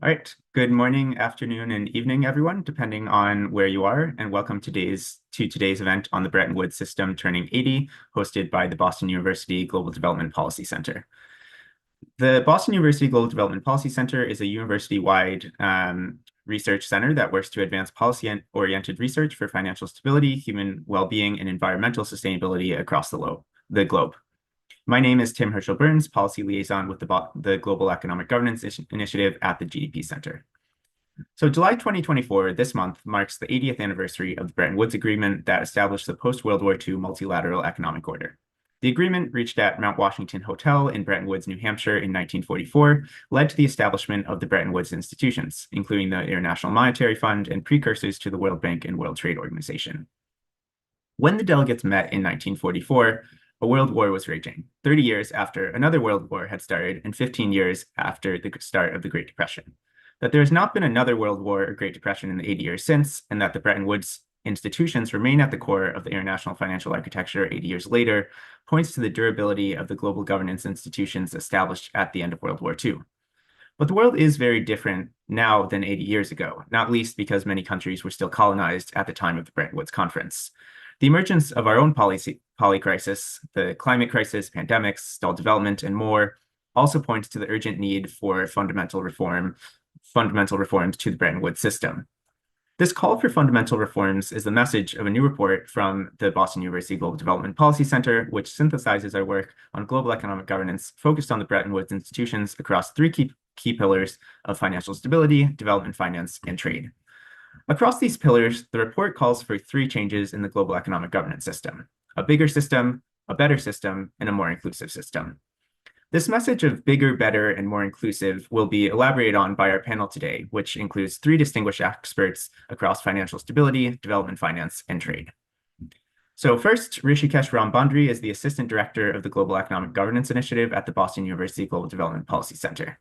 All right. Good morning, afternoon, and evening, everyone, depending on where you are, and welcome to today's event on the Bretton Woods System turning 80, hosted by the Boston University Global Development Policy Center. The Boston University Global Development Policy Center is a university-wide research center that works to advance policy-oriented research for financial stability, human well-being, and environmental sustainability across the globe. My name is Tim Herschel-Burns, Policy Liaison with the Global Economic Governance Initiative at the GDP Center. So July 2024, this month, marks the 80th anniversary of the Bretton Woods Agreement that established the post-World War II multilateral economic order. The agreement, reached at Mount Washington Hotel in Bretton Woods, New Hampshire in 1944, led to the establishment of the Bretton Woods institutions, including the International Monetary Fund and precursors to the World Bank and World Trade Organization. When the delegates met in 1944, a world war was raging, 30 years after another world war had started and 15 years after the start of the Great Depression. That there has not been another world war or Great Depression in the 80 years since, and that the Bretton Woods institutions remain at the core of the international financial architecture 80 years later, points to the durability of the global governance institutions established at the end of World War II. But the world is very different now than 80 years ago, not least because many countries were still colonized at the time of the Bretton Woods Conference. The emergence of our own polycrisis, the climate crisis, pandemics, stalled development, and more, also points to the urgent need for fundamental reforms to the Bretton Woods system. This call for fundamental reforms is the message of a new report from the Boston University Global Development Policy Center, which synthesizes our work on global economic governance focused on the Bretton Woods institutions across three key pillars of financial stability, development finance, and trade. Across these pillars, the report calls for three changes in the global economic governance system: a bigger system, a better system, and a more inclusive system. This message of bigger, better, and more inclusive will be elaborated on by our panel today, which includes three distinguished experts across financial stability, development finance, and trade. So first, Rishikesh Rambandri is the Assistant Director of the Global Economic Governance Initiative at the Boston University Global Development Policy Center.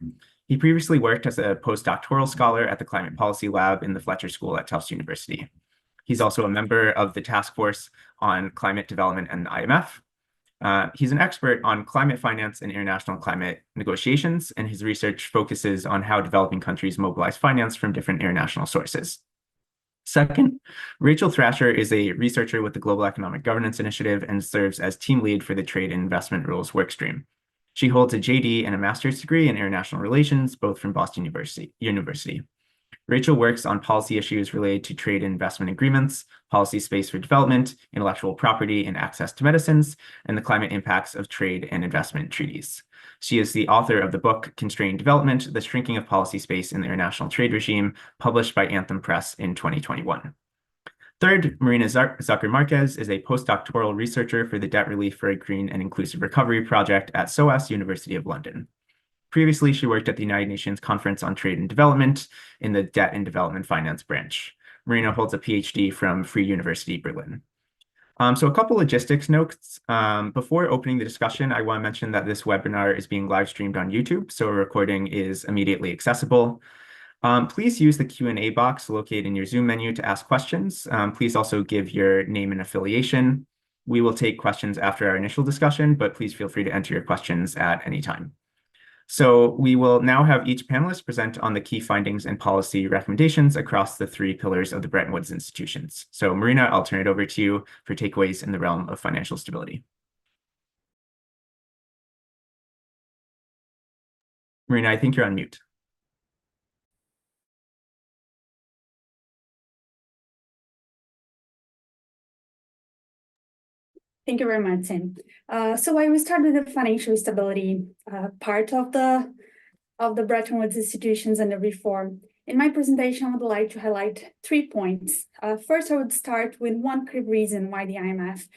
He previously worked as a postdoctoral scholar at the Climate Policy Lab in the Fletcher School at Tufts University. He's also a member of the Task Force on Climate Development and the IMF. He's an expert on climate finance and international climate negotiations, and his research focuses on how developing countries mobilize finance from different international sources. Second, Rachel Thrasher is a researcher with the Global Economic Governance Initiative and serves as team lead for the Trade and Investment Rules workstream. She holds a JD and a master's degree in international relations, both from Boston University. Rachel works on policy issues related to trade and investment agreements, policy space for development, intellectual property and access to medicines, and the climate impacts of trade and investment treaties. She is the author of the book Constrained Development: The Shrinking of Policy Space in the International Trade Regime, published by Anthem Press in 2021. Third, Marina Zucker-Marquez is a postdoctoral researcher for the Debt Relief for a Green and Inclusive Recovery project at SOAS, University of London. Previously, she worked at the United Nations Conference on Trade and Development in the Debt and Development Finance branch. Marina holds a PhD from Free University Berlin. So a couple logistics notes. Before opening the discussion, I want to mention that this webinar is being live streamed on YouTube, so a recording is immediately accessible. Please use the Q&A box located in your Zoom menu to ask questions. Please also give your name and affiliation. We will take questions after our initial discussion, but please feel free to enter your questions at any time. So we will now have each panelist present on the key findings and policy recommendations across the three pillars of the Bretton Woods institutions. So Marina, I'll turn it over to you for takeaways in the realm of financial stability. Marina, I think you're on mute. Thank you very much, Tim. So I will start with the financial stability part of the Bretton Woods institutions and the reform. In my presentation, I would like to highlight 3 points. First, I would start with one key reason why the IMF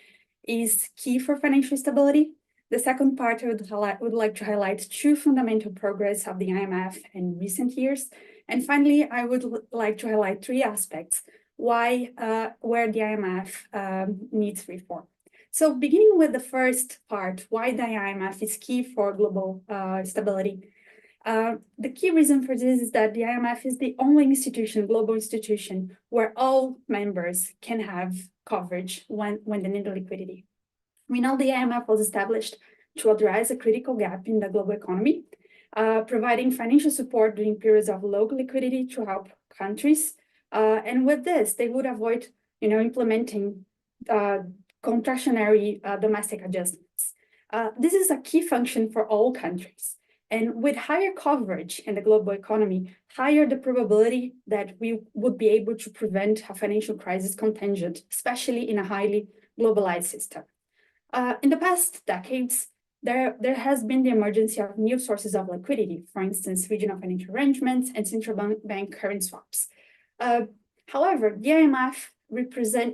is key for financial stability. The second part, I would like to highlight 2 fundamental progress of the IMF in recent years. And finally, I would like to highlight 3 aspects where the IMF needs reform. So beginning with the first part, why the IMF is key for global stability. The key reason for this is that the IMF is the only global institution, where all members can have coverage when they need liquidity. We know the IMF was established to address a critical gap in the global economy, providing financial support during periods of low liquidity to help countries. And with this, they would avoid, implementing contractionary domestic adjustments. This is a key function for all countries. And with higher coverage in the global economy, higher the probability that we would be able to prevent a financial crisis contingent, especially in a highly globalized system. In the past decades, there has been the emergence of new sources of liquidity, for instance, regional financial arrangements and central bank current swaps. However, the IMF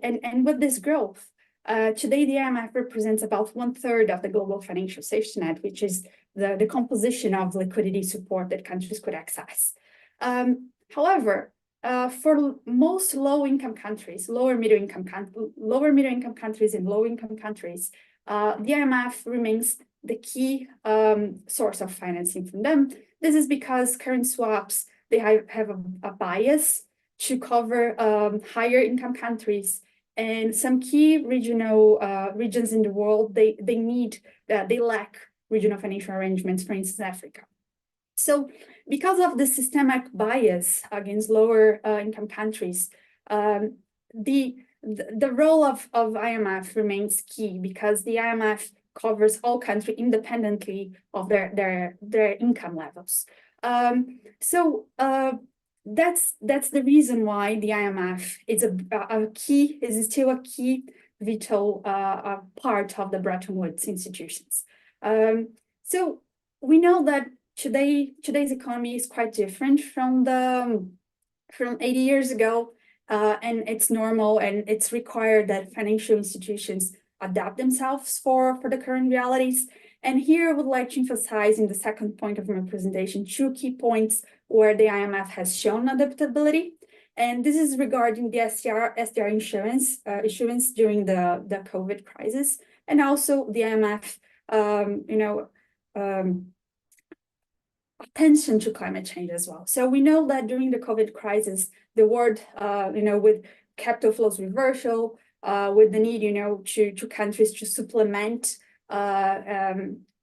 and with this growth, today the IMF represents about 1/3 of the global financial safety net, which is the composition of liquidity support that countries could access. However, for most low-income countries, lower middle-income countries and low-income countries, the IMF remains the key source of financing from them. This is because current swaps, they have a bias to cover higher income countries, and some key regions in the world, they lack regional financial arrangements, for instance, Africa. So because of the systemic bias against lower income countries, the role of IMF remains key, because the IMF covers all countries independently of their income levels. That's the reason why the IMF is is still a key vital part of the Bretton Woods institutions. So we know that today's economy is quite different from 80 years ago, and it's normal and it's required that financial institutions adapt themselves for the current realities. And here I would like to emphasize in the second point of my presentation 2 key points where the IMF has shown adaptability. And this is regarding the SDR issuance during the COVID crisis, and also the IMF, attention to climate change as well. So we know that during the COVID crisis, the world, with capital flows reversal, with the need, to countries to supplement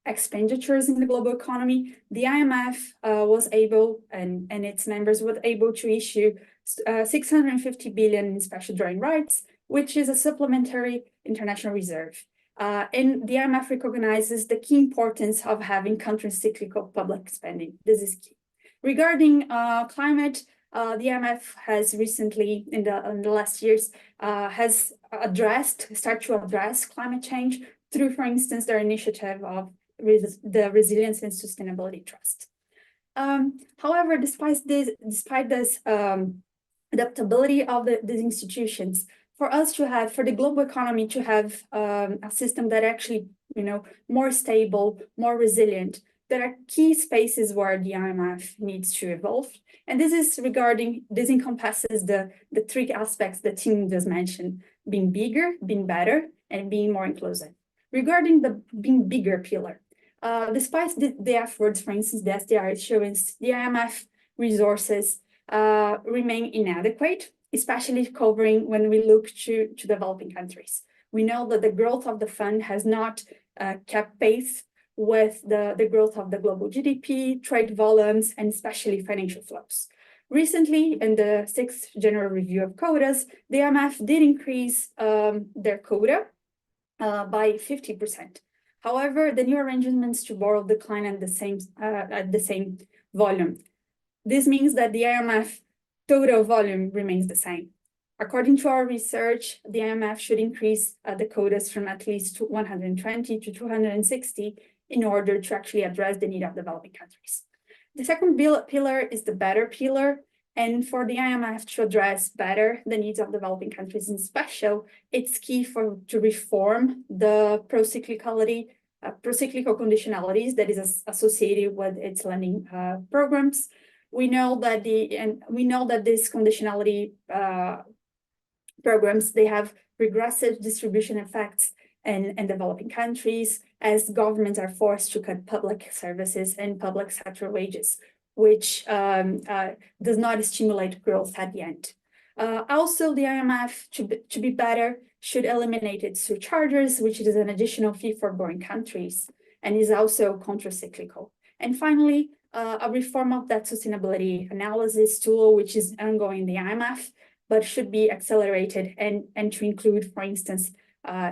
expenditures in the global economy, the IMF was able, and its members were able to issue 650 billion in special drawing rights, which is a supplementary international reserve. And the IMF recognizes the key importance of having counter-cyclical public spending. This is key. Regarding climate, the IMF has recently, in the last years, has started to address climate change through, for instance, their initiative of the Resilience and Sustainability Trust. However, despite this adaptability of these institutions, for the global economy to have a system that actually, more stable, more resilient, there are key spaces where the IMF needs to evolve. And this encompasses the 3 aspects that Tim just mentioned: being bigger, being better, and being more inclusive. Regarding the being bigger pillar, despite the efforts, for instance, the SDR issuance, the IMF resources remain inadequate, especially covering when we look to developing countries. We know that the growth of the fund has not kept pace with the growth of the global GDP, trade volumes, and especially financial flows. Recently, in the 6th General Review of Quotas, the IMF did increase their quota by 50%. However, the new arrangements to borrow decline at the same volume. This means that the IMF total volume remains the same. According to our research, the IMF should increase the quotas from at least 120 to 260 in order to actually address the need of developing countries. The second pillar is the better pillar. And for the IMF to address better the needs of developing countries in special, it's key to reform the pro-cyclical conditionalities that is associated with its lending programs. We know that these conditionality programs, they have regressive distribution effects in developing countries, as governments are forced to cut public services and public sector wages, which does not stimulate growth at the end. Also, the IMF, to be better, should eliminate its surcharges, which is an additional fee for borrowing countries, and is also counter-cyclical. And finally, a reform of that sustainability analysis tool, which is ongoing in the IMF, but should be accelerated and to include, for instance,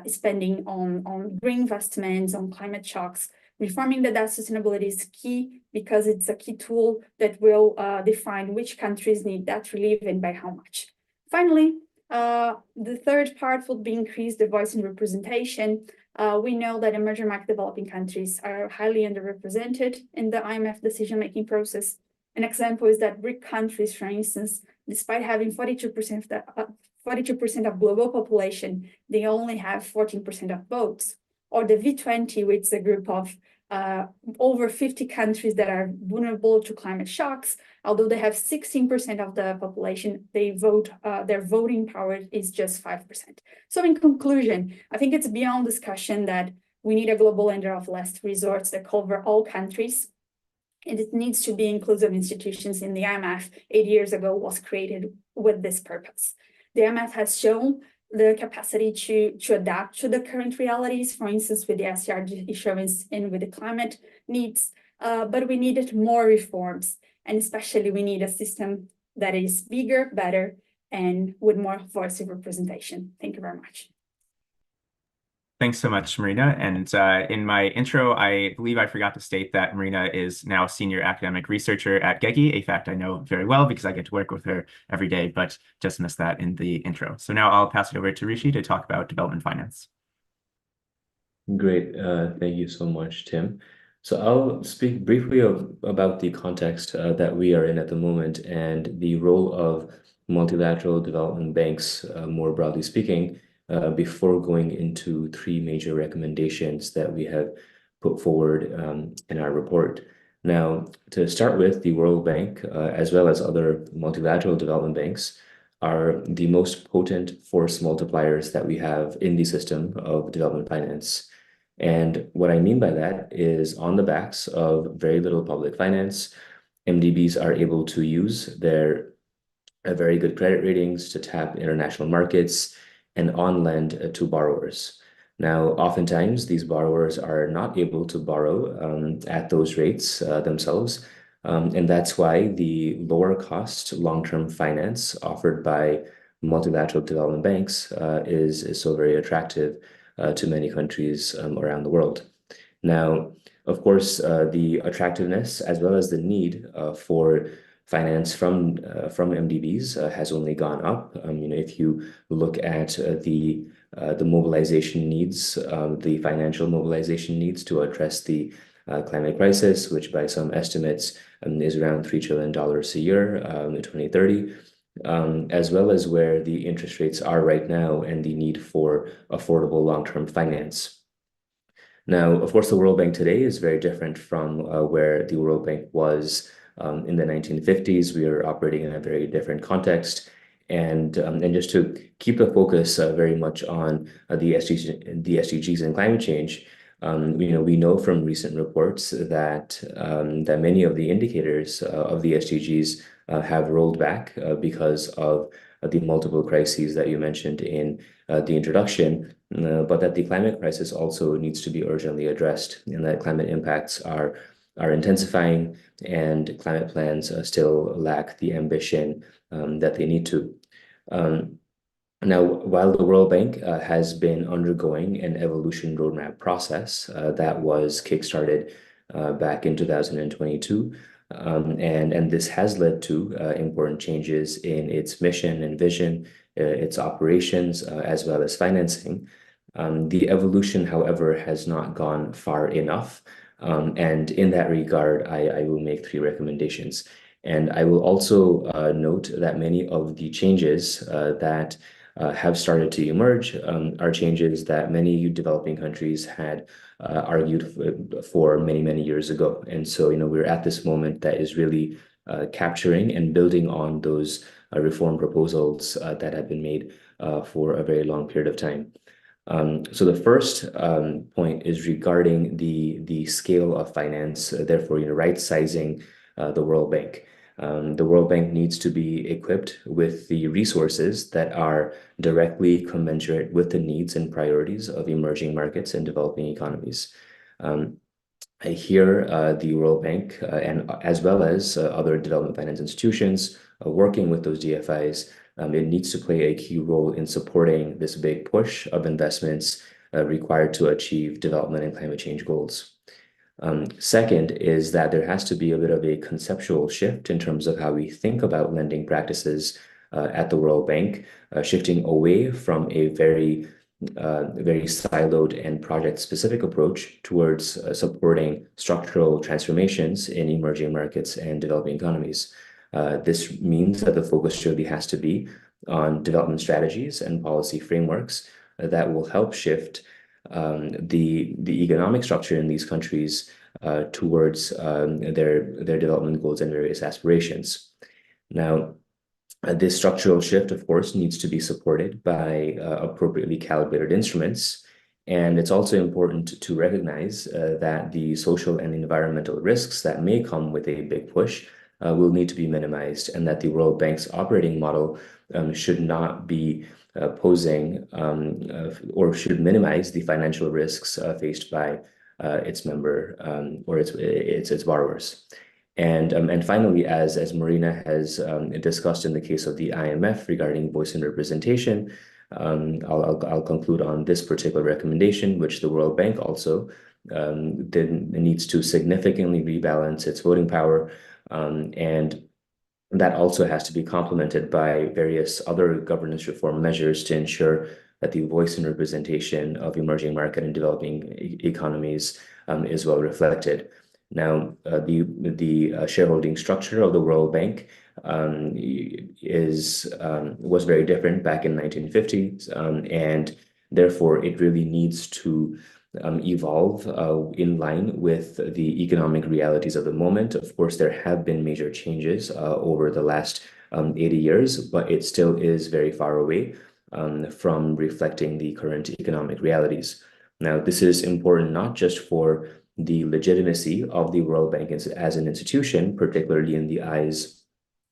spending on green investments, on climate shocks. Reforming the debt sustainability is key because it's a key tool that will define which countries need debt relief and by how much. Finally, the third part would be increase the voice and representation. We know that emerging market developing countries are highly underrepresented in the IMF decision-making process. An example is that BRIC countries, for instance, despite having 42% of global population, they only have 14% of votes. Or the V20, which is a group of over 50 countries that are vulnerable to climate shocks, although they have 16% of the population, they vote, their voting power is just 5%. So in conclusion, I think it's beyond discussion that we need a global lender of last resort that cover all countries. And it needs to be inclusive institutions. In the IMF 8 years ago was created with this purpose. The IMF has shown the capacity to adapt to the current realities, for instance, with the SCR issuance and with the climate needs, but we needed more reforms. And especially we need a system that is bigger, better, and with more voice of representation. Thank you very much. Thanks so much, Marina. And in my intro, I believe I forgot to state that Marina is now a senior academic researcher at GEGI, a fact I know very well because I get to work with her every day, but just missed that in the intro. So now I'll pass it over to Rishi to talk about development finance. Great. Thank you so much, Tim. So I'll speak briefly about the context that we are in at the moment and the role of multilateral development banks, more broadly speaking, before going into three major recommendations that we have put forward in our report. Now, to start with, the World Bank, as well as other multilateral development banks, are the most potent force multipliers that we have in the system of development finance. And what I mean by that is on the backs of very little public finance, MDBs are able to use their very good credit ratings to tap international markets and on lend to borrowers. Now, oftentimes, these borrowers are not able to borrow at those rates themselves. And that's why the lower cost long-term finance offered by multilateral development banks is so very attractive to many countries around the world. Now, of course, the attractiveness as well as the need for finance from MDBs has only gone up. If you look at the mobilization needs, the financial mobilization needs to address the climate crisis, which by some estimates is around $3 trillion a year in 2030, as well as where the interest rates are right now and the need for affordable long-term finance. Now, of course, the World Bank today is very different from where the World Bank was in the 1950s. We are operating in a very different context. And just to keep the focus very much on the SDGs and climate change, we know from recent reports that many of the indicators of the SDGs have rolled back because of the multiple crises that you mentioned in the introduction, but that the climate crisis also needs to be urgently addressed, and that climate impacts are intensifying, and climate plans still lack the ambition that they need to. Now, while the World Bank has been undergoing an evolution roadmap process that was kickstarted back in 2022, and this has led to important changes in its mission and vision, its operations, as well as financing. The evolution, however, has not gone far enough. And in that regard, I will make three recommendations. And I will also note that many of the changes that have started to emerge are changes that many developing countries had argued for many years ago. And so, we're at this moment that is really capturing and building on those reform proposals that have been made for a very long period of time. So the first point is regarding the scale of finance, therefore, right-sizing the World Bank. The World Bank needs to be equipped with the resources that are directly commensurate with the needs and priorities of emerging markets and developing economies. Here, the World Bank and as well as other development finance institutions working with those DFIs, it needs to play a key role in supporting this big push of investments required to achieve development and climate change goals. Second is that there has to be a bit of a conceptual shift in terms of how we think about lending practices at the World Bank, shifting away from a very siloed and project-specific approach towards supporting structural transformations in emerging markets and developing economies. This means that the focus really has to be on development strategies and policy frameworks that will help shift the economic structure in these countries towards their development goals and various aspirations. Now, this structural shift, of course, needs to be supported by appropriately calibrated instruments. And it's also important to recognize that the social and environmental risks that may come with a big push will need to be minimized, and that the World Bank's operating model should not be posing or should minimize the financial risks faced by its member or its borrowers. And finally, as Marina has discussed in the case of the IMF regarding voice and representation, I'll conclude on this particular recommendation, which the World Bank also needs to significantly rebalance its voting power, and that also has to be complemented by various other governance reform measures to ensure that the voice and representation of emerging market and developing economies is well reflected. Now, the shareholding structure of the World Bank was very different back in 1950s, and therefore it really needs to evolve in line with the economic realities of the moment. Of course, there have been major changes over the last 80 years, but it still is very far away from reflecting the current economic realities. Now, this is important not just for the legitimacy of the World Bank as an institution, particularly in the eyes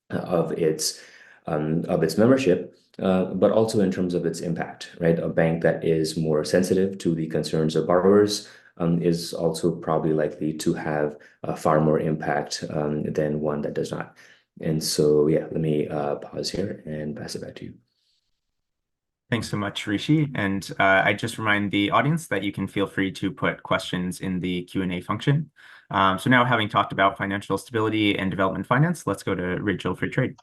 of its membership, but also in terms of its impact, right? A bank that is more sensitive to the concerns of borrowers is also probably likely to have far more impact than one that does not. And so, yeah, let me pause here and pass it back to you. Thanks so much, Rishi. And I just remind the audience that you can feel free to put questions in the Q&A function. So now, having talked about financial stability and development finance, let's go to Rachel for trade.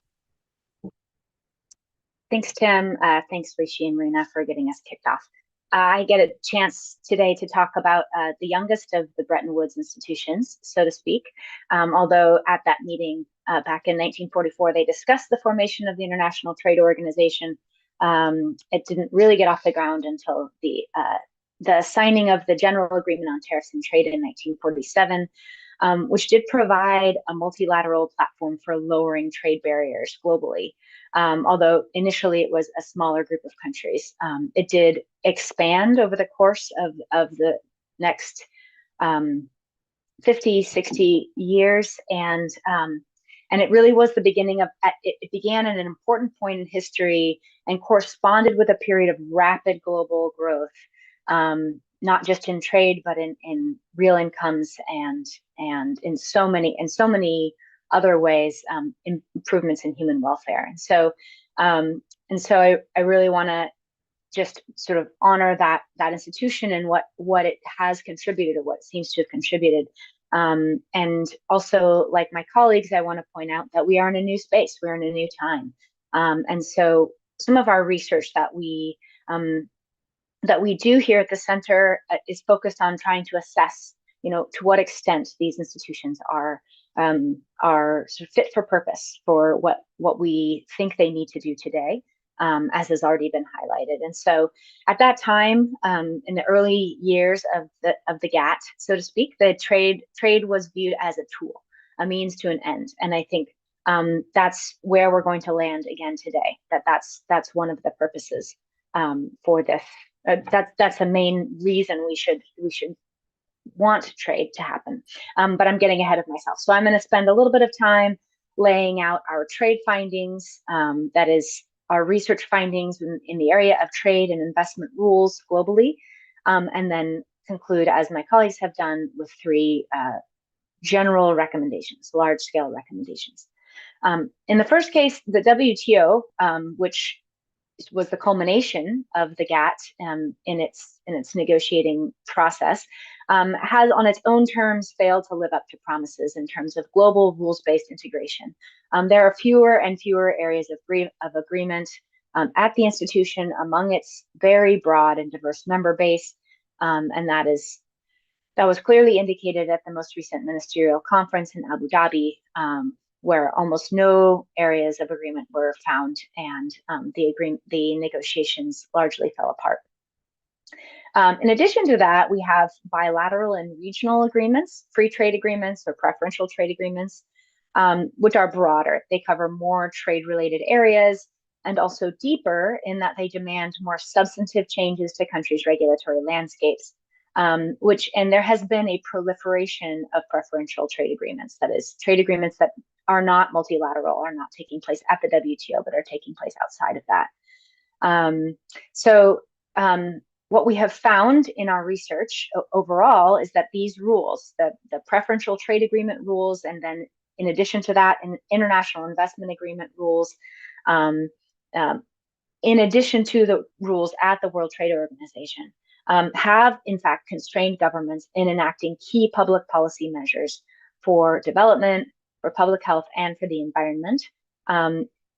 Thanks, Tim. Thanks, Rishi and Marina, for getting us kicked off. I get a chance today to talk about the youngest of the Bretton Woods institutions, so to speak. Although at that meeting back in 1944, they discussed the formation of the International Trade Organization. It didn't really get off the ground until the signing of the General Agreement on Tariffs and Trade in 1947, which did provide a multilateral platform for lowering trade barriers globally. Although initially it was a smaller group of countries. It did expand over the course of the next 50, 60 years, and it really was the beginning of, it began at an important point in history and corresponded with a period of rapid global growth, not just in trade, but in real incomes and in so many other ways, improvements in human welfare. And so I really want to just sort of honor that institution and what it has contributed, or what it seems to have contributed. And also, like my colleagues, I want to point out that we are in a new space. We're in a new time. And so some of our research that we do here at the center is focused on trying to assess, to what extent these institutions are sort of fit for purpose for what we think they need to do today, as has already been highlighted. And so at that time, in the early years of the GATT, so to speak, the trade was viewed as a tool, a means to an end. And I think that's where we're going to land again today, that's one of the purposes for this. That's the main reason we should want trade to happen. But I'm getting ahead of myself. So I'm going to spend a little bit of time laying out our trade findings, that is our research findings in the area of trade and investment rules globally, and then conclude, as my colleagues have done, with three general recommendations, large-scale recommendations. In the first case, the WTO, which was the culmination of the GATT in its negotiating process, has on its own terms failed to live up to promises in terms of global rules-based integration. There are fewer and fewer areas of agreement at the institution among its very broad and diverse member base, and that was clearly indicated at the most recent ministerial conference in Abu Dhabi, where almost no areas of agreement were found, and the negotiations largely fell apart. In addition to that, we have bilateral and regional agreements, free trade agreements or preferential trade agreements, which are broader. They cover more trade-related areas and also deeper in that they demand more substantive changes to countries' regulatory landscapes. And there has been a proliferation of preferential trade agreements, that is, trade agreements that are not multilateral, are not taking place at the WTO, but are taking place outside of that. What we have found in our research overall is that these rules, the preferential trade agreement rules, and then in addition to that, international investment agreement rules, in addition to the rules at the World Trade Organization, have in fact constrained governments in enacting key public policy measures for development, for public health, and for the environment.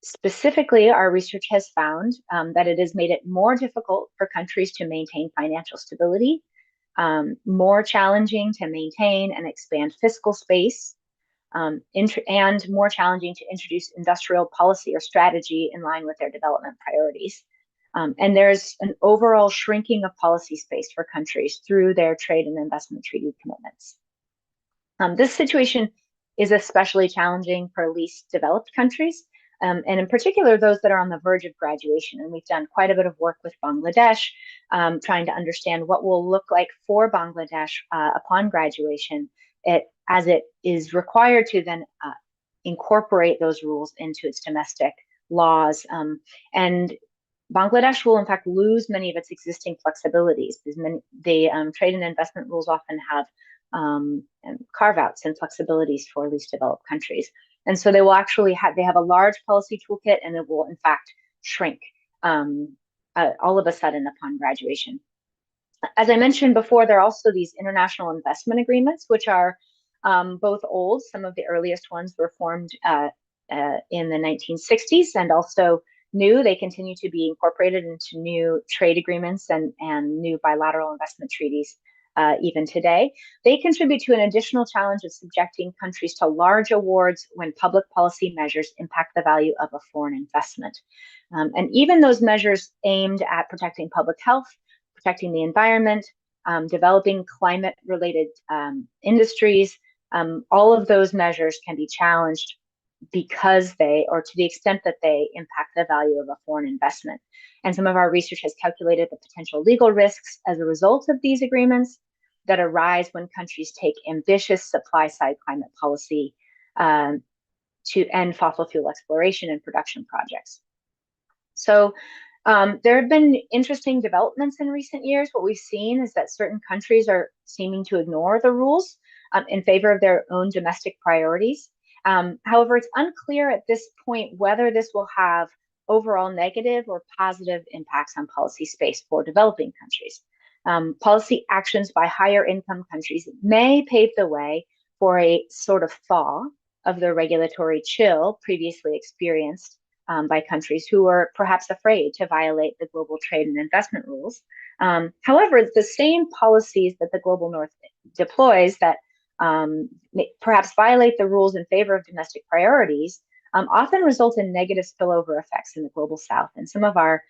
Specifically, our research has found that it has made it more difficult for countries to maintain financial stability, more challenging to maintain and expand fiscal space, and more challenging to introduce industrial policy or strategy in line with their development priorities. And there's an overall shrinking of policy space for countries through their trade and investment treaty commitments. This situation is especially challenging for least developed countries, and in particular, those that are on the verge of graduation. And we've done quite a bit of work with Bangladesh, trying to understand what will look like for Bangladesh upon graduation, as it is required to then incorporate those rules into its domestic laws. And Bangladesh will in fact lose many of its existing flexibilities, because the trade and investment rules often have carve-outs and flexibilities for least developed countries. And so they will actually have a large policy toolkit, and it will in fact shrink all of a sudden upon graduation. As I mentioned before, there are also these international investment agreements, which are both old. Some of the earliest ones were formed in the 1960s, and also new. They continue to be incorporated into new trade agreements and new bilateral investment treaties even today. They contribute to an additional challenge of subjecting countries to large awards when public policy measures impact the value of a foreign investment. And even those measures aimed at protecting public health, protecting the environment, developing climate-related industries, all of those measures can be challenged because or to the extent that they impact the value of a foreign investment. And some of our research has calculated the potential legal risks as a result of these agreements that arise when countries take ambitious supply-side climate policy to end fossil fuel exploration and production projects. So there have been interesting developments in recent years. What we've seen is that certain countries are seeming to ignore the rules in favor of their own domestic priorities. However, it's unclear at this point whether this will have overall negative or positive impacts on policy space for developing countries. Policy actions by higher income countries may pave the way for a sort of thaw of the regulatory chill previously experienced by countries who are perhaps afraid to violate the global trade and investment rules. However, the same policies that the global north deploys that perhaps violate the rules in favor of domestic priorities often result in negative spillover effects in the global south. And some of our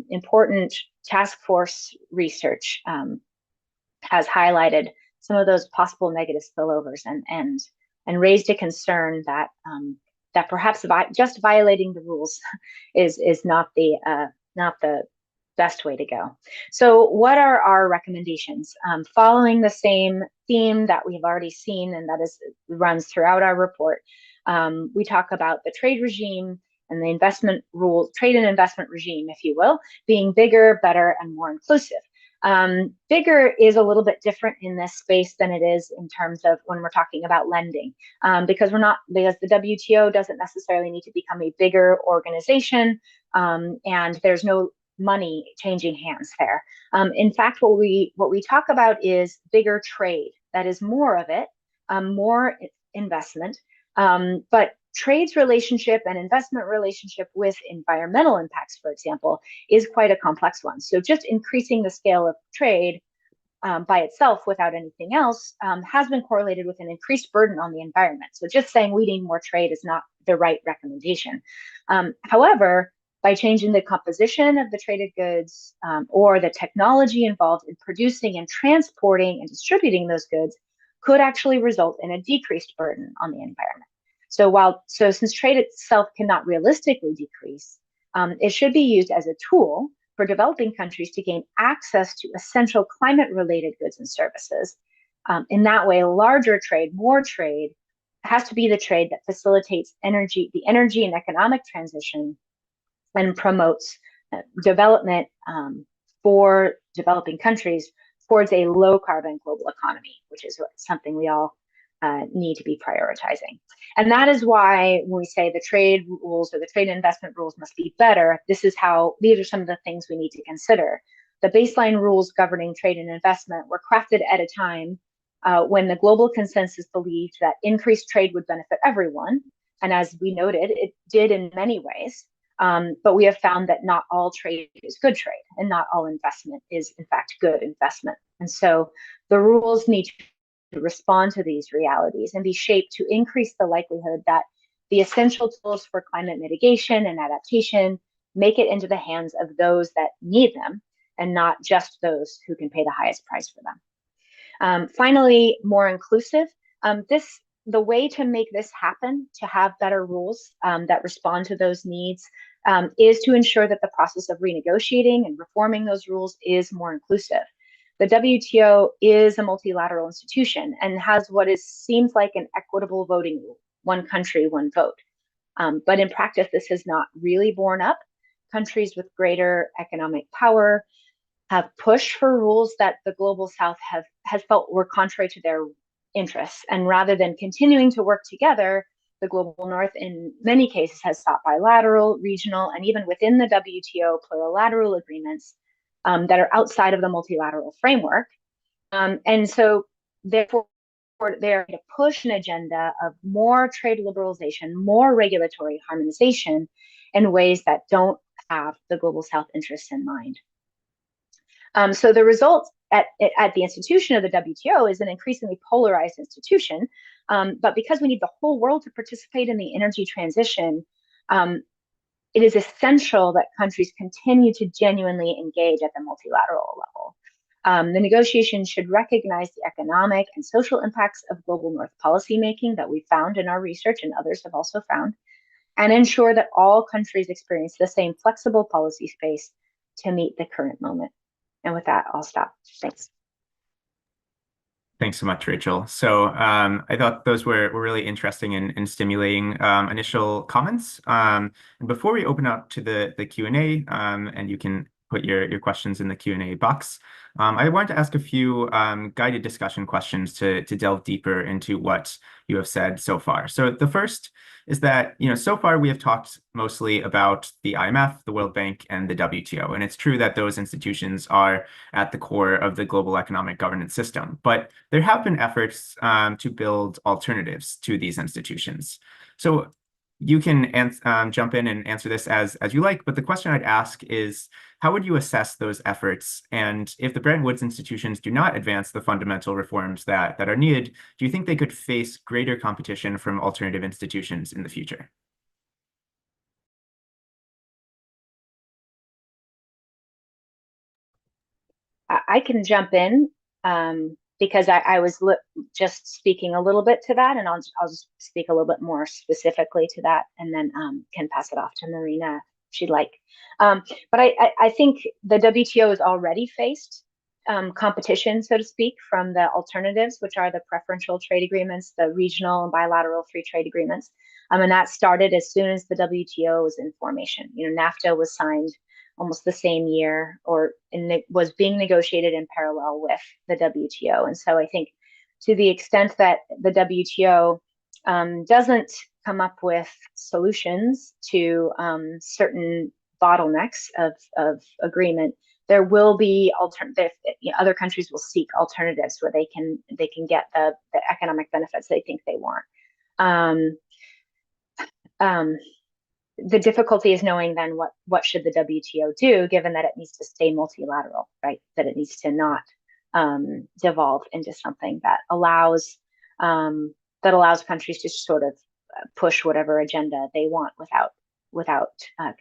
important task force research has highlighted some of those possible negative spillovers and raised a concern that that perhaps just violating the rules is not the best way to go. So what are our recommendations? Following the same theme that we have already seen, and that runs throughout our report, we talk about the trade regime and the investment rules, trade and investment regime, if you will, being bigger, better, and more inclusive. Bigger is a little bit different in this space than it is in terms of when we're talking about lending, because the WTO doesn't necessarily need to become a bigger organization, and there's no money changing hands there. In fact, what we talk about is bigger trade. That is more of it, more investment, but trade's relationship and investment relationship with environmental impacts, for example, is quite a complex one. So just increasing the scale of trade by itself without anything else has been correlated with an increased burden on the environment. So just saying we need more trade is not the right recommendation. However, by changing the composition of the traded goods or the technology involved in producing and transporting and distributing those goods could actually result in a decreased burden on the environment. So since trade itself cannot realistically decrease, it should be used as a tool for developing countries to gain access to essential climate-related goods and services. In that way, larger trade, more trade, has to be the trade that facilitates the energy and economic transition and promotes development for developing countries towards a low-carbon global economy, which is something we all need to be prioritizing. And that is why when we say the trade rules or the trade investment rules must be better, these are some of the things we need to consider. The baseline rules governing trade and investment were crafted at a time when the global consensus believed that increased trade would benefit everyone. And as we noted, it did in many ways. But we have found that not all trade is good trade, and not all investment is, in fact, good investment. And so the rules need to respond to these realities and be shaped to increase the likelihood that the essential tools for climate mitigation and adaptation make it into the hands of those that need them, and not just those who can pay the highest price for them. Finally, more inclusive. The way to make this happen, to have better rules that respond to those needs, is to ensure that the process of renegotiating and reforming those rules is more inclusive. The WTO is a multilateral institution and has what seems like an equitable voting rule, one country, one vote. But in practice, this has not really borne up. Countries with greater economic power have pushed for rules that the global South has felt were contrary to their interests. And rather than continuing to work together, the global North in many cases has sought bilateral, regional, and even within the WTO plurilateral agreements that are outside of the multilateral framework. And so therefore, they're to push an agenda of more trade liberalization, more regulatory harmonization in ways that don't have the global South interests in mind. So the result at the institution of the WTO is an increasingly polarized institution. But because we need the whole world to participate in the energy transition, it is essential that countries continue to genuinely engage at the multilateral level. The negotiations should recognize the economic and social impacts of global North policymaking that we found in our research and others have also found, and ensure that all countries experience the same flexible policy space to meet the current moment. And with that, I'll stop. Thanks. Thanks so much, Rachel. So I thought those were really interesting and stimulating initial comments. And before we open up to the Q&A, and you can put your questions in the Q&A box, I wanted to ask a few guided discussion questions to delve deeper into what you have said so far. So the first is that, so far we have talked mostly about the IMF, the World Bank, and the WTO. And it's true that those institutions are at the core of the global economic governance system. But there have been efforts to build alternatives to these institutions. So you can jump in and answer this as you like, but the question I'd ask is, how would you assess those efforts? And if the Bretton Woods institutions do not advance the fundamental reforms that are needed, do you think they could face greater competition from alternative institutions in the future? I can jump in because I was just speaking a little bit to that, and I'll just speak a little bit more specifically to that, and then can pass it off to Marina if she'd like. But I think the WTO has already faced competition, so to speak, from the alternatives, which are the preferential trade agreements, the regional and bilateral free trade agreements. And that started as soon as the WTO was in formation. NAFTA was signed almost the same year, or was being negotiated in parallel with the WTO. And so I think to the extent that the WTO doesn't come up with solutions to certain bottlenecks of agreement, there will be alternative. Other countries will seek alternatives where they can get the economic benefits they think they want. The difficulty is knowing then what should the WTO do, given that it needs to stay multilateral, right? That it needs to not devolve into something that allows countries to sort of push whatever agenda they want without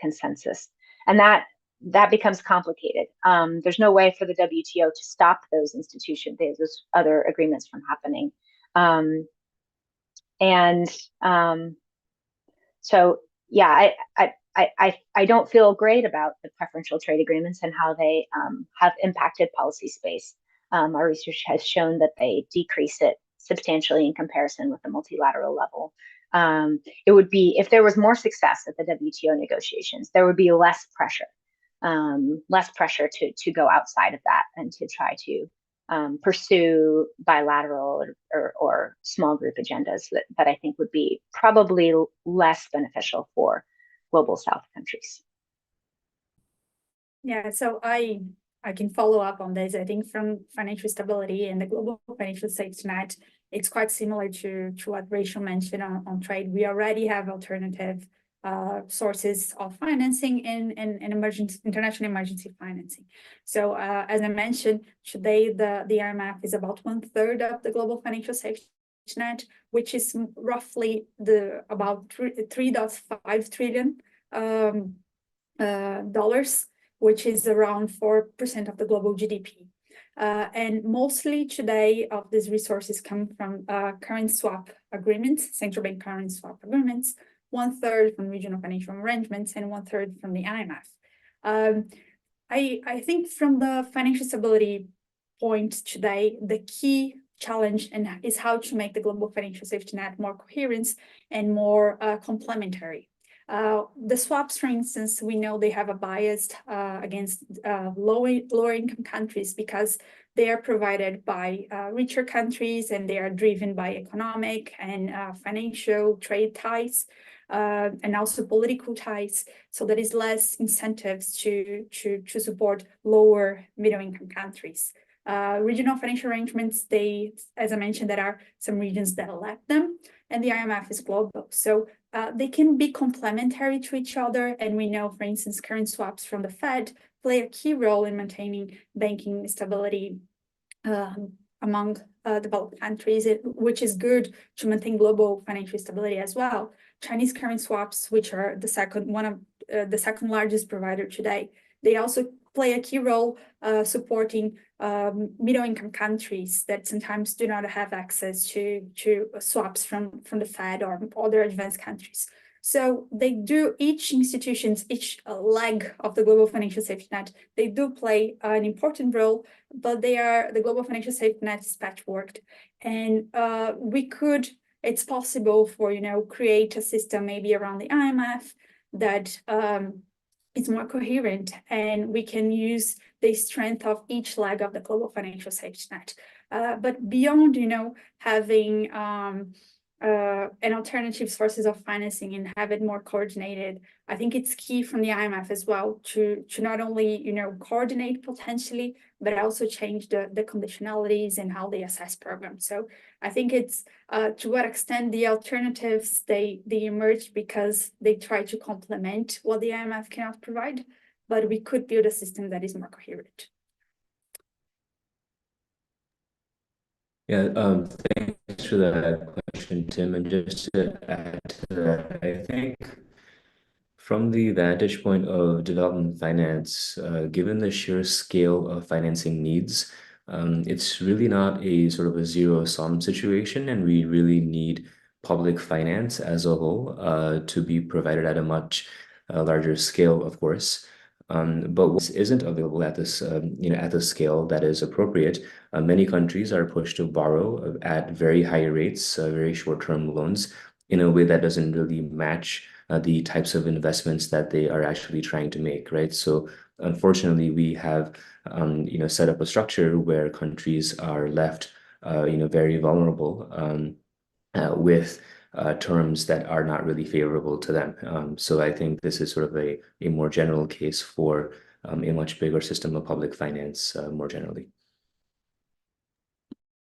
consensus, and that becomes complicated. There's no way for the WTO to stop those institutions, those other agreements from happening, so yeah, I don't feel great about the preferential trade agreements and how they have impacted policy space. Our research has shown that they decrease it substantially in comparison with the multilateral level. It would be, if there was more success at the WTO negotiations, there would be less pressure to go outside of that and to try to pursue bilateral or small group agendas that I think would be probably less beneficial for global South countries. Yeah, so I can follow up on this. I think from financial stability and the global financial safety net, it's quite similar to what Rachel mentioned on trade. We already have alternative sources of financing and international emergency financing. So as I mentioned, today the IMF is about 1/3 of the global financial safety net, which is roughly about $3.5 trillion dollars, which is around 4% of the global GDP. And mostly today of these resources come from current swap agreements, central bank current swap agreements, 1/3 from regional financial arrangements, and 1/3 from the IMF. I think from the financial stability point today, the key challenge is how to make the global financial safety net more coherent and more complementary. The swaps, for instance, we know they have a bias against lower income countries because they are provided by richer countries, and they are driven by economic and financial trade ties, and also political ties. So there is less incentives to support lower middle income countries. Regional financial arrangements, as I mentioned, there are some regions that elect them, and the IMF is global. So they can be complementary to each other. And we know, for instance, current swaps from the Fed play a key role in maintaining banking stability among developed countries, which is good to maintain global financial stability as well. Chinese current swaps, which are the second largest provider today, they also play a key role supporting middle-income countries that sometimes do not have access to swaps from the Fed or other advanced countries. So they do, each leg of the global financial safety net, they do play an important role, but the global financial safety net is patchworked. And it's possible for, create a system maybe around the IMF that is more coherent, and we can use the strength of each leg of the global financial safety net. But beyond, having an alternative sources of financing and have it more coordinated, I think it's key from the IMF as well to not only, coordinate potentially, but also change the conditionalities and how they assess programs. So I think it's to what extent the alternatives, they emerge because they try to complement what the IMF cannot provide, but we could build a system that is more coherent. Yeah, thanks for that question, Tim. And just to add to that, I think from the vantage point of development finance, given the sheer scale of financing needs, it's really not a sort of a zero-sum situation, and we really need public finance as a whole to be provided at a much larger scale, of course. But what isn't available at this, at the scale that is appropriate, many countries are pushed to borrow at very high rates, very short-term loans, in a way that doesn't really match the types of investments that they are actually trying to make, right? So unfortunately, we have set up a structure where countries are left very vulnerable with terms that are not really favorable to them. So I think this is sort of a more general case for a much bigger system of public finance more generally.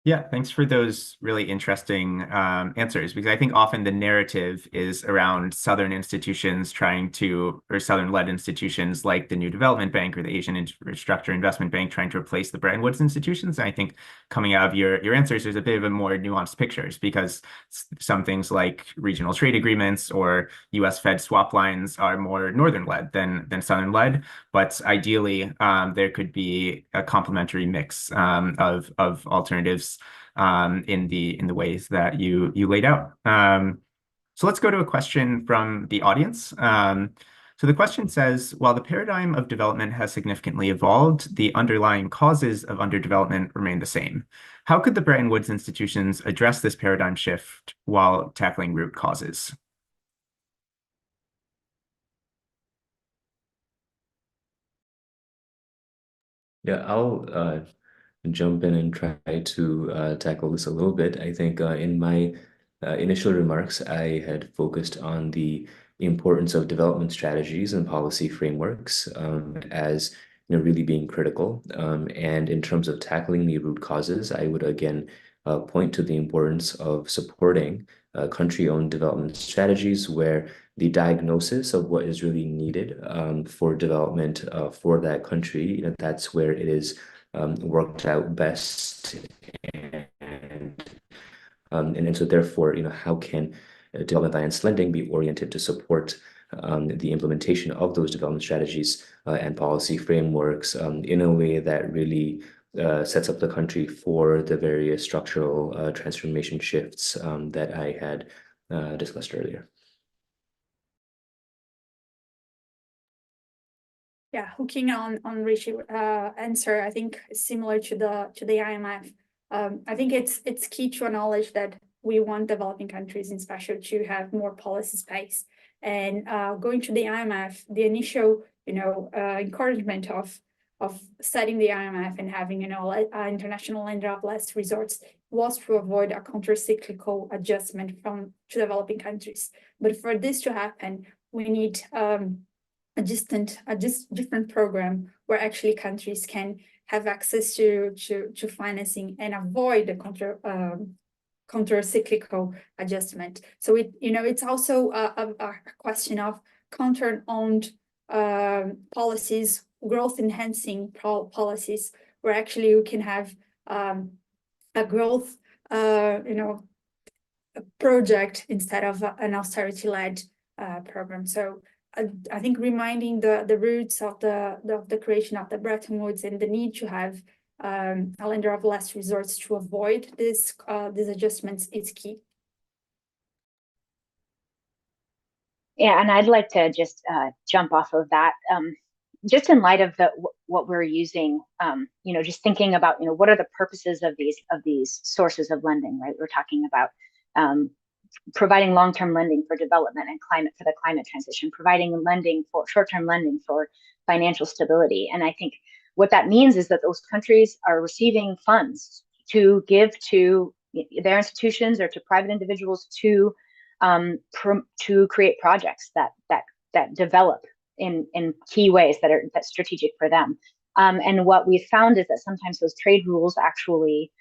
Yeah, thanks for those really interesting answers, because I think often the narrative is around Southern institutions or Southern-led institutions like the New Development Bank or the Asian Infrastructure Investment Bank trying to replace the Bretton Woods institutions. And I think coming out of your answers, there's a bit of a more nuanced pictures, because some things like regional trade agreements or US Fed swap lines are more Northern-led than Southern-led. But ideally, there could be a complementary mix of alternatives in the ways that you laid out. So let's go to a question from the audience. So the question says, while the paradigm of development has significantly evolved, the underlying causes of underdevelopment remain the same. How could the Bretton Woods institutions address this paradigm shift while tackling root causes? Yeah, I'll jump in and try to tackle this a little bit. I think in my initial remarks, I had focused on the importance of development strategies and policy frameworks as really being critical. And in terms of tackling the root causes, I would again point to the importance of supporting country-owned development strategies where the diagnosis of what is really needed for development for that country, that's where it is worked out best. And so therefore, how can development finance lending be oriented to support the implementation of those development strategies and policy frameworks in a way that really sets up the country for the various structural transformation shifts that I had discussed earlier. Yeah, hooking on Rishi's answer, I think similar to the IMF. I think it's key to acknowledge that we want developing countries, in special, to have more policy space. And going to the IMF, the initial encouragement of setting the IMF and having international lender of last resorts was to avoid a counter-cyclical adjustment to developing countries. But for this to happen, we need a different program where actually countries can have access to financing and avoid the counter-cyclical adjustment. So it's also a question of counter-owned policies, growth enhancing policies, where actually we can have a growth project instead of an austerity-led program. So I think reminding the roots of the creation of the Bretton Woods and the need to have a lender of last resorts to avoid these adjustments is key. Yeah, and I'd like to just jump off of that. Just in light of what we're using, just thinking about what are the purposes of these sources of lending, right? We're talking about providing long-term lending for development and for the climate transition, providing lending for short-term lending for financial stability. And I think what that means is that those countries are receiving funds to give to their institutions or to private individuals to create projects that develop in key ways that's strategic for them. And what we've found is that sometimes those trade rules actually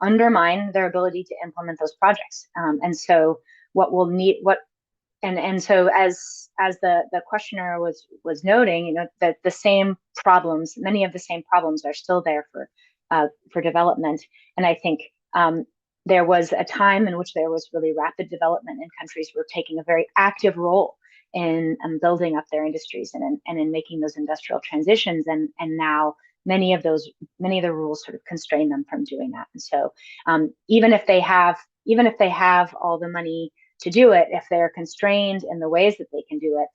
undermine their ability to implement those projects. And so what we'll need, so as the questioner was noting, that the same problems, many of the same problems are still there for development. And I think there was a time in which there was really rapid development, and countries were taking a very active role in building up their industries and in making those industrial transitions. And now many of the rules sort of constrain them from doing that. And so even if they have all the money to do it, if they're constrained in the ways that they can do it,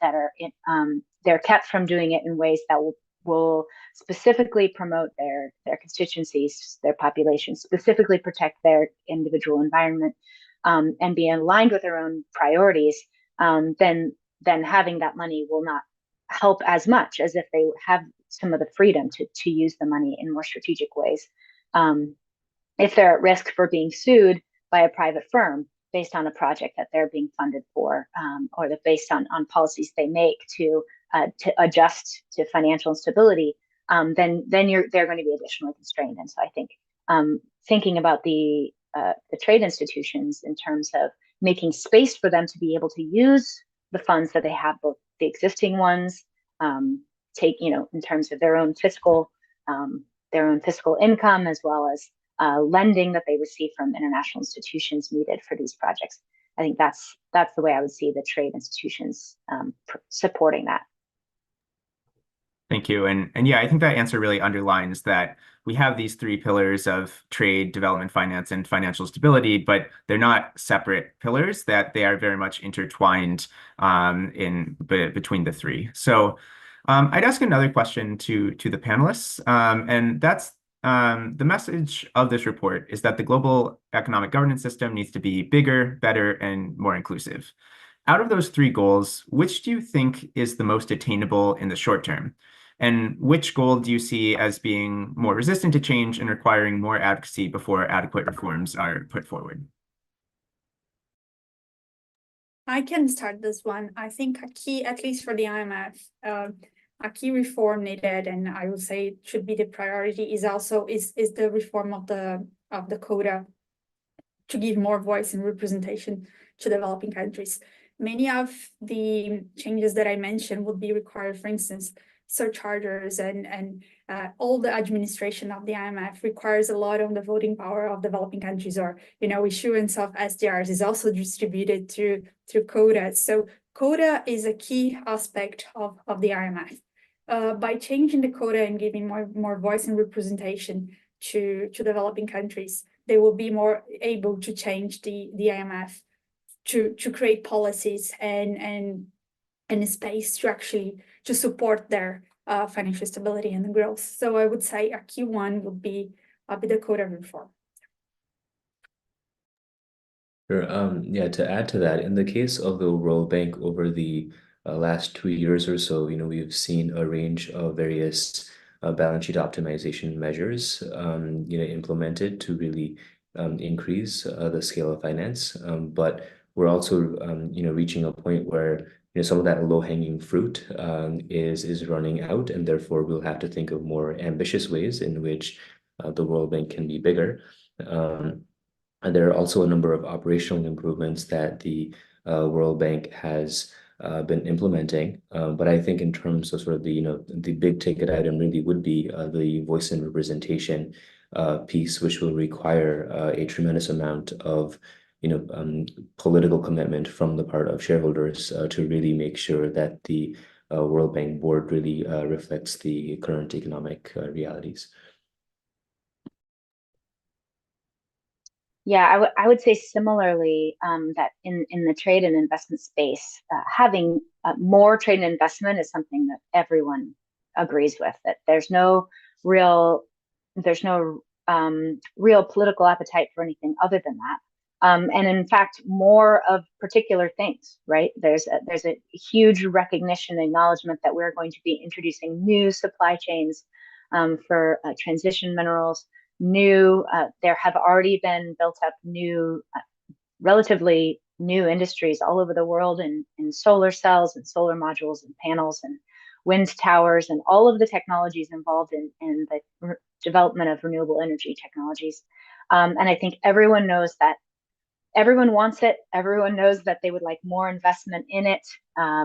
they're kept from doing it in ways that will specifically promote their constituencies, their population, specifically protect their individual environment, and be aligned with their own priorities, then having that money will not help as much as if they have some of the freedom to use the money in more strategic ways. If they're at risk for being sued by a private firm based on a project that they're being funded for, or based on policies they make to adjust to financial instability, then they're going to be additionally constrained. And so I think thinking about the trade institutions in terms of making space for them to be able to use the funds that they have, both the existing ones, in terms of their own fiscal income, as well as lending that they receive from international institutions needed for these projects. I think that's the way I would see the trade institutions supporting that. Thank you. And yeah, I think that answer really underlines that we have these three pillars of trade, development finance, and financial stability, but they're not separate pillars, that they are very much intertwined between the three. So I'd ask another question to the panelists, and that's the message of this report is that the global economic governance system needs to be bigger, better, and more inclusive. Out of those three goals, which do you think is the most attainable in the short term? And which goal do you see as being more resistant to change and requiring more advocacy before adequate reforms are put forward? I can start this one. I think a key, at least for the IMF, a key reform needed, and I would say it should be the priority, is the reform of the quota to give more voice and representation to developing countries. Many of the changes that I mentioned would be required, for instance, surcharges and all the administration of the IMF requires a lot on the voting power of developing countries, or issuance of SDRs is also distributed through quotas. So quota is a key aspect of the IMF. By changing the quota and giving more voice and representation to developing countries, they will be more able to change the IMF to create policies and a space to actually to support their financial stability and growth. So I would say a key one would be the quota reform. Sure. Yeah, to add to that, in the case of the World Bank over the last 2 years or so, we've seen a range of various balance sheet optimization measures, implemented to really increase the scale of finance. But we're also, reaching a point where some of that low-hanging fruit is running out, and therefore we'll have to think of more ambitious ways in which the World Bank can be bigger. And there are also a number of operational improvements that the World Bank has been implementing. But I think in terms of sort of the big ticket item really would be the voice and representation piece, which will require a tremendous amount of political commitment from the part of shareholders to really make sure that the World Bank board really reflects the current economic realities. Yeah, I would say similarly that in the trade and investment space, having more trade and investment is something that everyone agrees with. That there's no real political appetite for anything other than that. And in fact, more of particular things, right? There's a huge recognition and acknowledgement that we're going to be introducing new supply chains for transition minerals. There have already been built up relatively new industries all over the world in solar cells and solar modules and panels and wind towers and all of the technologies involved in the development of renewable energy technologies. And I think everyone knows that. Everyone wants it. Everyone knows that they would like more investment in it,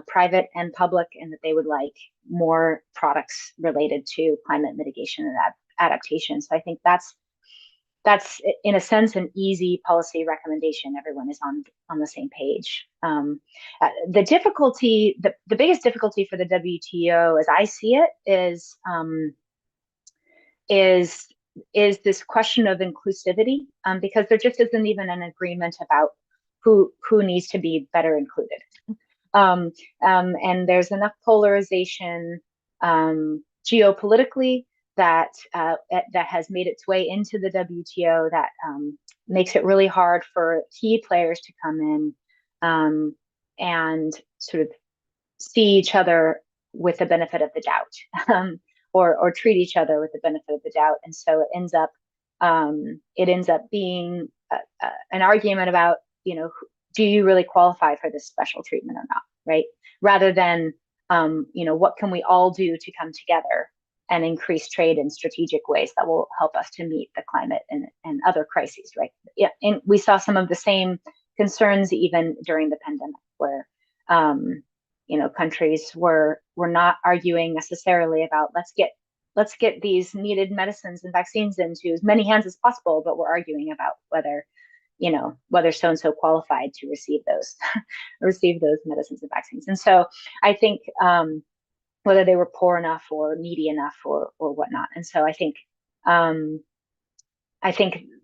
private and public, and that they would like more products related to climate mitigation and adaptation. So I think that's in a sense an easy policy recommendation. Everyone is on the same page. The difficulty, the biggest difficulty for the WTO, as I see it, is this question of inclusivity, because there just isn't even an agreement about who needs to be better included. And there's enough polarization geopolitically that has made its way into the WTO that makes it really hard for key players to come in and sort of see each other with the benefit of the doubt, or treat each other with the benefit of the doubt. And so it ends up being an argument about, do you really qualify for this special treatment or not, right? Rather than, what can we all do to come together and increase trade in strategic ways that will help us to meet the climate and other crises, right? Yeah, and we saw some of the same concerns even during the pandemic, where countries were not arguing necessarily about let's get these needed medicines and vaccines into as many hands as possible, but we're arguing about whether so and so qualified to receive those medicines and vaccines. And so I think whether they were poor enough or needy enough or whatnot. And so I think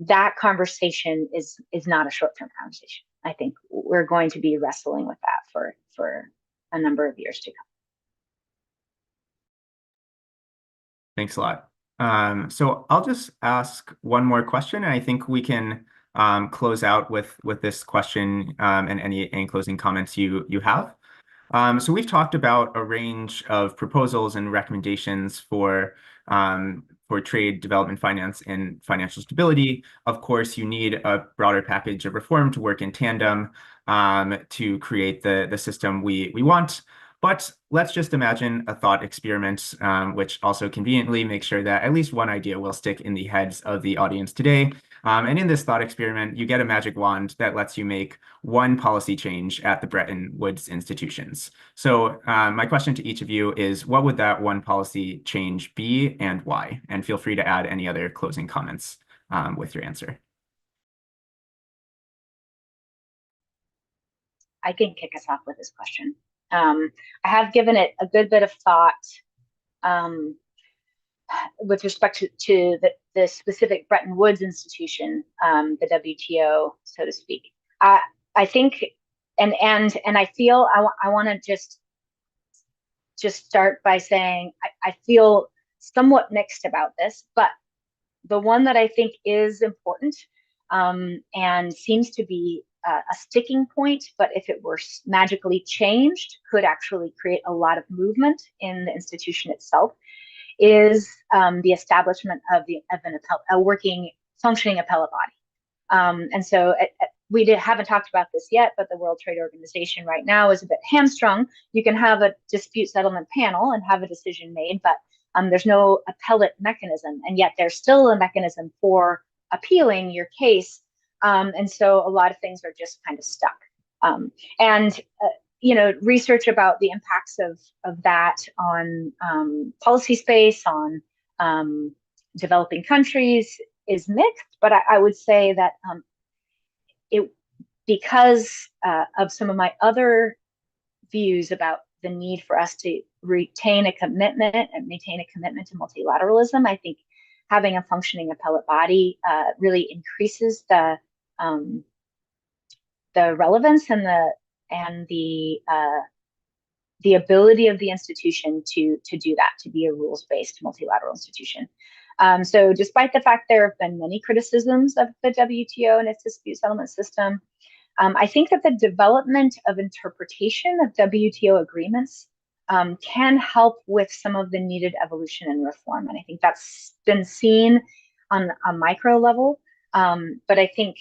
that conversation is not a short-term conversation. I think we're going to be wrestling with that for a number of years to come. Thanks a lot. So I'll just ask one more question, and I think we can close out with this question and any closing comments you have. So we've talked about a range of proposals and recommendations for trade, development finance, and financial stability. Of course, you need a broader package of reform to work in tandem to create the system we want. But let's just imagine a thought experiment, which also conveniently makes sure that at least one idea will stick in the heads of the audience today. And in this thought experiment, you get a magic wand that lets you make one policy change at the Bretton Woods institutions. So my question to each of you is, what would that one policy change be and why? And feel free to add any other closing comments with your answer. I can kick us off with this question. I have given it a good bit of thought with respect to the specific Bretton Woods institution, the WTO, so to speak. I think, and I feel I want to just start by saying I feel somewhat mixed about this, but the one that I think is important and seems to be a sticking point, but if it were magically changed, could actually create a lot of movement in the institution itself, is the establishment of a working, functioning appellate body. And so we haven't talked about this yet, but the World Trade Organization right now is a bit hamstrung. You can have a dispute settlement panel and have a decision made, but there's no appellate mechanism, and yet there's still a mechanism for appealing your case. And so a lot of things are just kind of stuck. Research about the impacts of that on policy space, on developing countries is mixed, but I would say that because of some of my other views about the need for us to retain a commitment and maintain a commitment to multilateralism, I think having a functioning appellate body really increases the relevance and the ability of the institution to do that, to be a rules-based multilateral institution. So despite the fact there have been many criticisms of the WTO and its dispute settlement system, I think that the development of interpretation of WTO agreements can help with some of the needed evolution and reform. And I think that's been seen on a micro level. But I think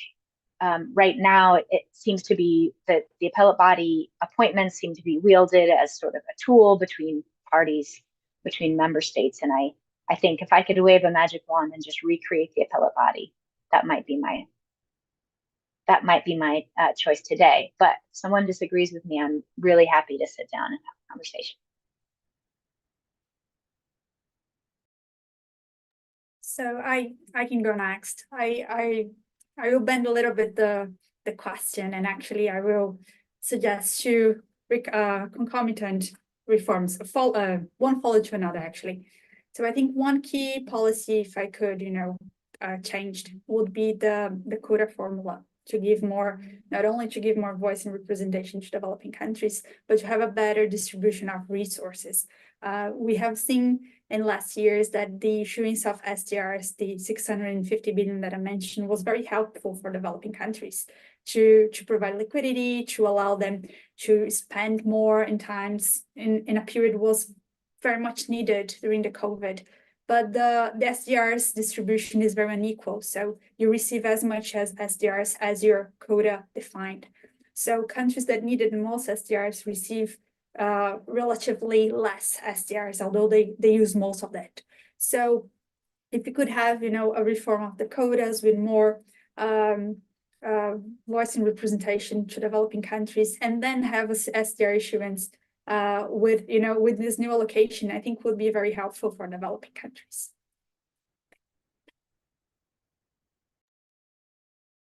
right now it seems to be that the appellate body appointments seem to be wielded as sort of a tool between parties, between member states. And I think if I could wave a magic wand and just recreate the appellate body, that might be my choice today. But if someone disagrees with me, I'm really happy to sit down and have a conversation. So I can go next. I will bend a little bit the question, and actually I will suggest two concomitant reforms, one follow to another actually. So I think one key policy, if I could, changed, would be the quota formula, to give more, not only to give more voice and representation to developing countries, but to have a better distribution of resources. We have seen in last years that the issuance of SDRs, the 650 billion that I mentioned, was very helpful for developing countries to provide liquidity, to allow them to spend more in a period was very much needed during the COVID. But the SDRs distribution is very unequal. So you receive as much as SDRs as your quota defined. So countries that needed the most SDRs receive relatively less SDRs, although they use most of that. So if you could have, a reform of the quotas with more voice and representation to developing countries, and then have a SDR issuance with this new allocation, I think would be very helpful for developing countries.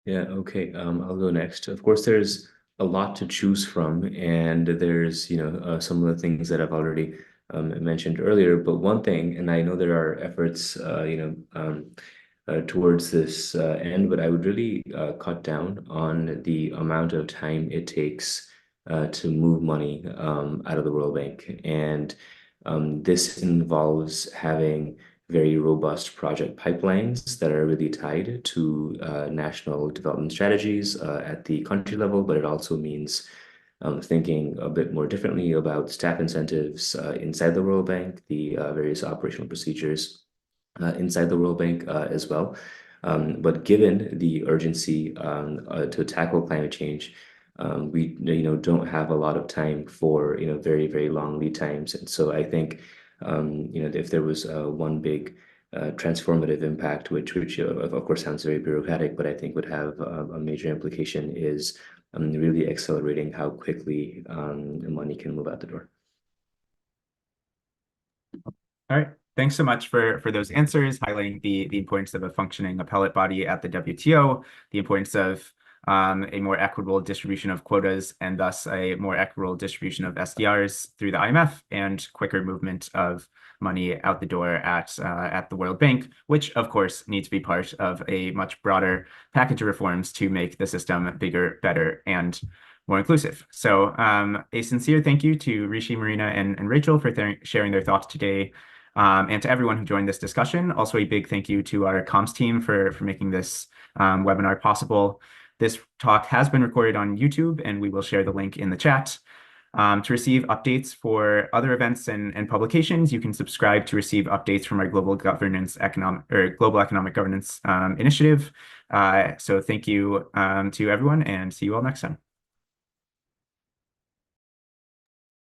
Yeah, okay. I'll go next. Of course, there's a lot to choose from, and there's some of the things that I've already mentioned earlier. But one thing, and I know there are efforts towards this end, but I would really cut down on the amount of time it takes to move money out of the World Bank. And this involves having very robust project pipelines that are really tied to national development strategies at the country level, but it also means thinking a bit more differently about staff incentives inside the World Bank, the various operational procedures inside the World Bank as well. But given the urgency to tackle climate change, we don't have a lot of time for very, very long lead times. And so I think if there was one big transformative impact, which of course sounds very bureaucratic, but I think would have a major implication, is really accelerating how quickly money can move out the door. All right. Thanks so much for those answers, highlighting the importance of a functioning appellate body at the WTO, the importance of a more equitable distribution of quotas, and thus a more equitable distribution of SDRs through the IMF, and quicker movement of money out the door at the World Bank, which of course needs to be part of a much broader package of reforms to make the system bigger, better, and more inclusive. So a sincere thank you to Rishi, Marina, and Rachel for sharing their thoughts today. And to everyone who joined this discussion. Also a big thank you to our comms team for making this webinar possible. This talk has been recorded on YouTube, and we will share the link in the chat. To receive updates for other events and publications, you can subscribe to receive updates from our Global Economic Governance Initiative. So thank you to everyone, and see you all next time.